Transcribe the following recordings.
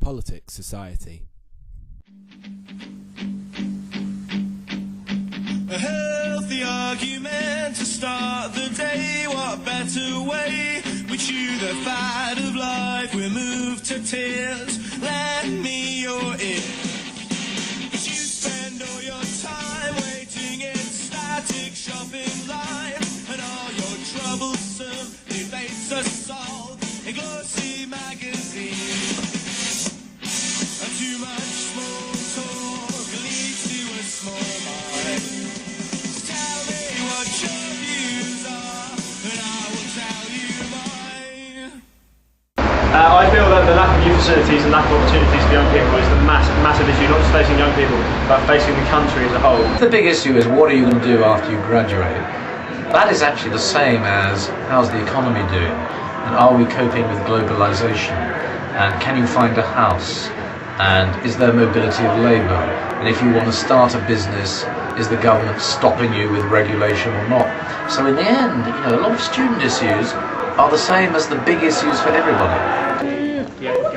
Politics Society. A healthy argument to start the day. What better way? We chew the fat of life, we move to tears. Lend me your ear. But you spend all your time waiting in static shopping line, and all your troublesome debates are solved in glossy magazines. And too much small talk leads to a small mind. Tell me what your views are, and I will tell you mine. I feel that the lack of youth facilities and lack of opportunities for young people is the massive issue, not just facing young people, but facing the country as a whole. The big issue is, what are you going to do after you graduate? That is actually the same as, how's the economy doing? And are we coping with globalization? And can you find a house? And is there mobility of labour? And if you want to start a business, is the government stopping you with regulation or not? So in the end, a lot of student issues are the same as the big issues for everybody.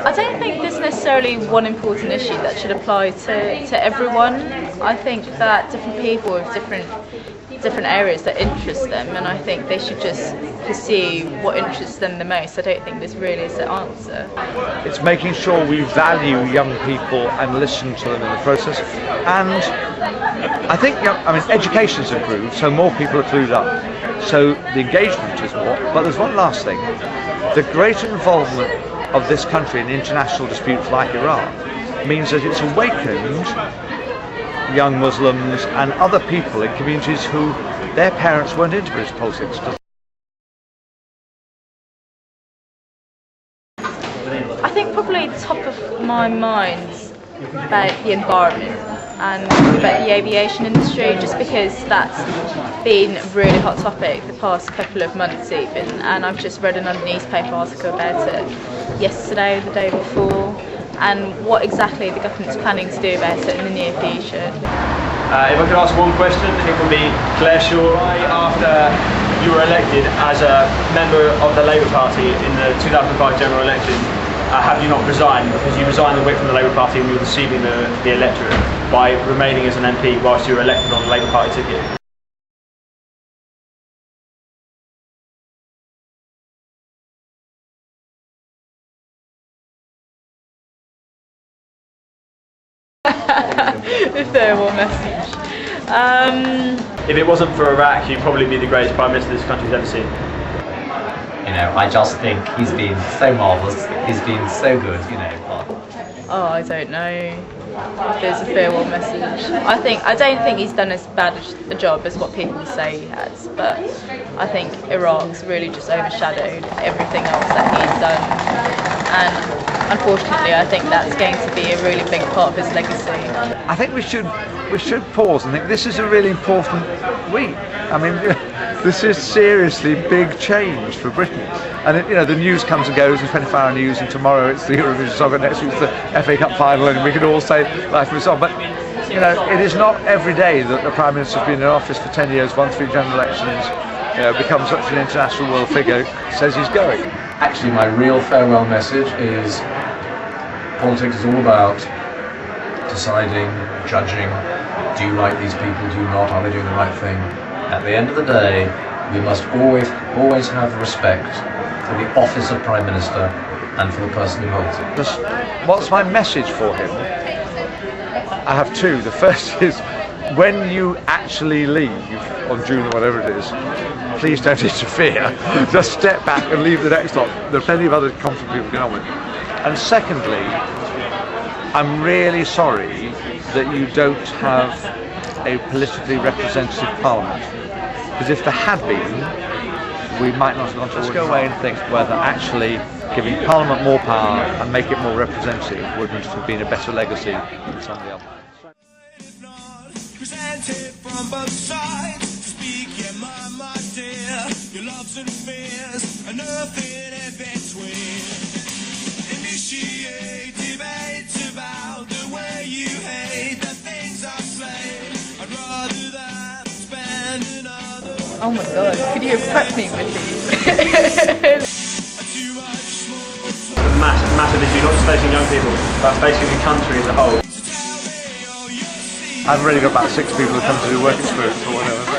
I don't think there's necessarily one important issue that should apply to everyone. I think that different people have different areas that interest them, and I think they should just pursue what interests them the most. I don't think this really is the answer. It's making sure we value young people and listen to them in the process. And I think, education's improved, so more people are clued up. So the engagement is more. But there's one last thing. The greater involvement of this country in international disputes like Iran means that it's awakened young Muslims and other people in communities who their parents weren't into British politics. I think probably top of my mind about the environment and about the aviation industry, just because that's been a really hot topic the past couple of months even, and I've just read another newspaper article about it yesterday, the day before, and what exactly the government's planning to do about it in the near future. If I could ask one question, it would be, Claire Shaw, after you were elected as a member of the Labour Party in the 2005 general election, have you not resigned? Because you resigned the whip from the Labour Party and you were deceiving the electorate by remaining as an MP whilst you were elected on the Labour Party ticket. The farewell message. If it wasn't for Iraq, you'd probably be the greatest Prime Minister this country's ever seen. I just think he's been so marvellous, he's been so good, Oh, I don't know if there's a farewell message. I don't think he's done as bad a job as what people say he has, but I think Iraq's really just overshadowed everything else that he's done, and unfortunately I think that's going to be a really big part of his legacy. I think we should pause and think this is a really important week. This is seriously big change for Britain. And the news comes and goes, and 24-hour news, and tomorrow it's the Eurovision song, and next week's the FA Cup final, and we can all say life moves on. But it is not every day that the Prime Minister's been in office for 10 years, won 3 general elections, becomes such an international world figure, says he's going. Actually, my real farewell message is, politics is all about deciding, judging, do you like these people, do you not, are they doing the right thing? At the end of the day, we must always have respect for the office of Prime Minister and for the person who holds it. What's my message for him? I have 2. The first is, when you actually leave on June or whatever it is, please don't interfere. Just step back and leave the next lot. There are plenty of other competent people going on with. And secondly, I'm really sorry that you don't have a politically representative parliament. Because if there had been, we might not have gone to. Let's go away and think whether actually giving Parliament more power and make it more representative wouldn't have been a better legacy than some of the others. Presented from both sides, speak your mind, my dear, your loves and fears, and nothing in between. Initiate debates about the way you hate the things I say. I'd rather than spend another. Oh my god, could you have prepped me with these? The massive a massive issue, not just facing young people, but facing the country as a whole. I've already got about 6 people who come to do work experience or whatever.